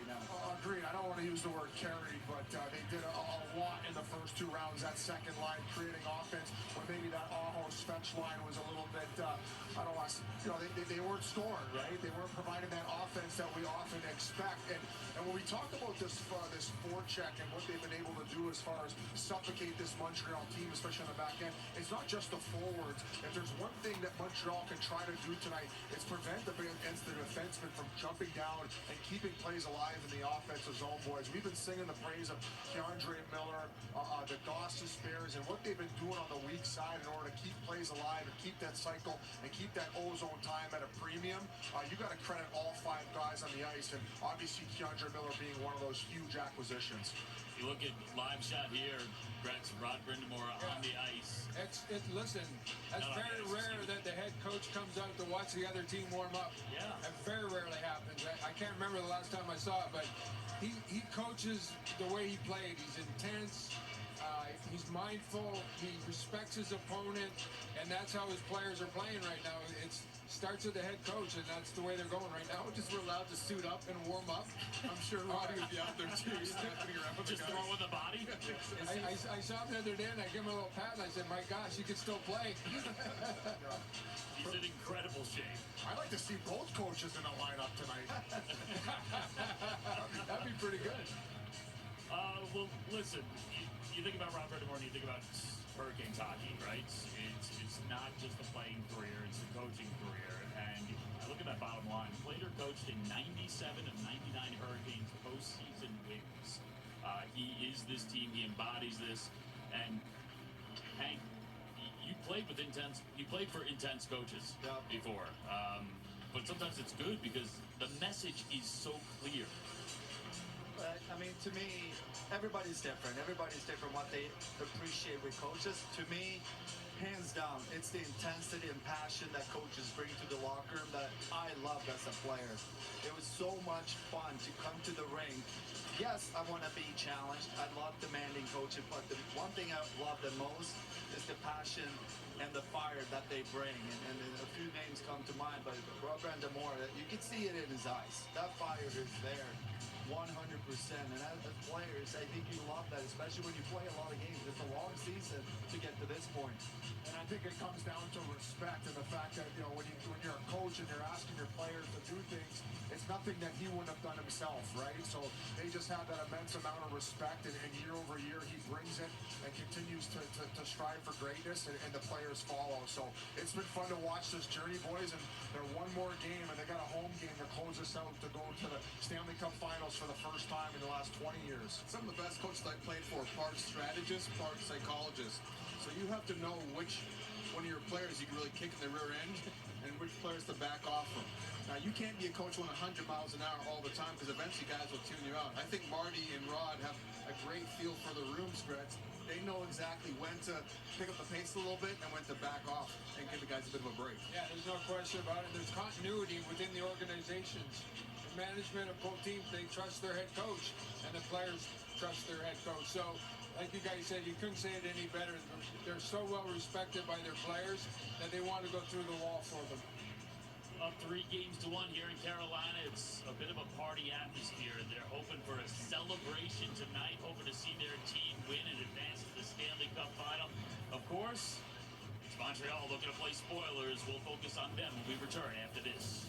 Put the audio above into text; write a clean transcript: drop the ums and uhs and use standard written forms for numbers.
right now. Agreed. I don't want to use the word carried, but they did a lot in the first 2 rounds. That second line creating offense, when maybe that Aho Svetch line was a little bit, I don't want to, they weren't scoring, right? They weren't providing that offense that we often expect. And when we talk about this forecheck and what they've been able to do as far as suffocate this Montreal team, especially on the back end, it's not just the forwards. If there's one thing that Montreal can try to do tonight, it's prevent against the defensemen from jumping down and keeping plays alive in the offensive zone, boys. We've been singing the praise of Keandre Miller, the Goss Bears, and what they've been doing on the weak side in order to keep plays alive and keep that cycle and keep that ozone time at a premium. You got to credit all 5 guys on the ice, and obviously Keandre Miller being one of those huge acquisitions. You look at live shot here, Gretz, Rod Brind'Amour on the ice. Listen, that's very rare that the head coach comes out to watch the other team warm up. Yeah. That very rarely happens. I can't remember the last time I saw it, but he coaches the way he played. He's intense. He's mindful. He respects his opponent, and that's how his players are playing right now. It starts with the head coach, and that's the way they're going right now. Just we're allowed to suit up and warm up. I'm sure Roddy would be out there too, snapping around with Just the guys. throw in the body. I saw him the other day, and I gave him a little pat, and I said, "My gosh, you can still play." He's in incredible shape. I'd like to see both coaches in the lineup tonight. That'd be pretty good. Well, listen, you think about Rod Brind'Amour and you think about Hurricanes hockey, right? It's not just the playing career, it's the coaching career. And I look at that bottom line. Plater coached in 97 of 99 Hurricanes postseason wins. He is this team. He embodies this. And Hank, you played for intense coaches before. But sometimes it's good because the message is so clear. But, I mean, to me, everybody's different. Everybody's different what they appreciate with coaches. To me, hands down, it's the intensity and passion that coaches bring to the locker room that I loved as a player. It was so much fun to come to the rink. Yes, I want to be challenged. I love demanding coaching, but the one thing I love the most is the passion and the fire that they bring. And a few names come to mind, but Rod Brind'Amour, you can see it in his eyes. That fire is there. 100%, and as players, I think you love that, especially when you play a lot of games. It's a long season to get to this point. And I think it comes down to respect and the fact that, when you're a coach and you're asking your players to do things, it's nothing that he wouldn't have done himself, right? So they just have that immense amount of respect, and year over year he brings it and continues to strive for greatness, and the players follow. So it's been fun to watch this journey, boys, and they're one more game, and they got a home game to close us out to go to the Stanley Cup Finals for the first time in the last 20 years. Some of the best coaches I played for are part strategist, part psychologist. So you have to know which one of your players you can really kick in the rear end and which players to back off from. Now, you can't be a coach going 100 miles an hour all the time because eventually guys will tune you out. I think Marty and Rod have a great feel for the room spreads. They know exactly when to pick up the pace a little bit and when to back off and give the guys a bit of a break. Yeah, there's no question about it. There's continuity within the organizations. Management of both teams, they trust their head coach, and the players trust their head coach. So, like you guys said, you couldn't say it any better. They're so well respected by their players that they want to go through the wall for them. Up 3-1 here in Carolina. It's a bit of a party atmosphere. They're hoping for a celebration tonight, hoping to see their team win and advance to the Stanley Cup Final. Of course, it's Montreal looking to play spoilers. We'll focus on them when we return after this.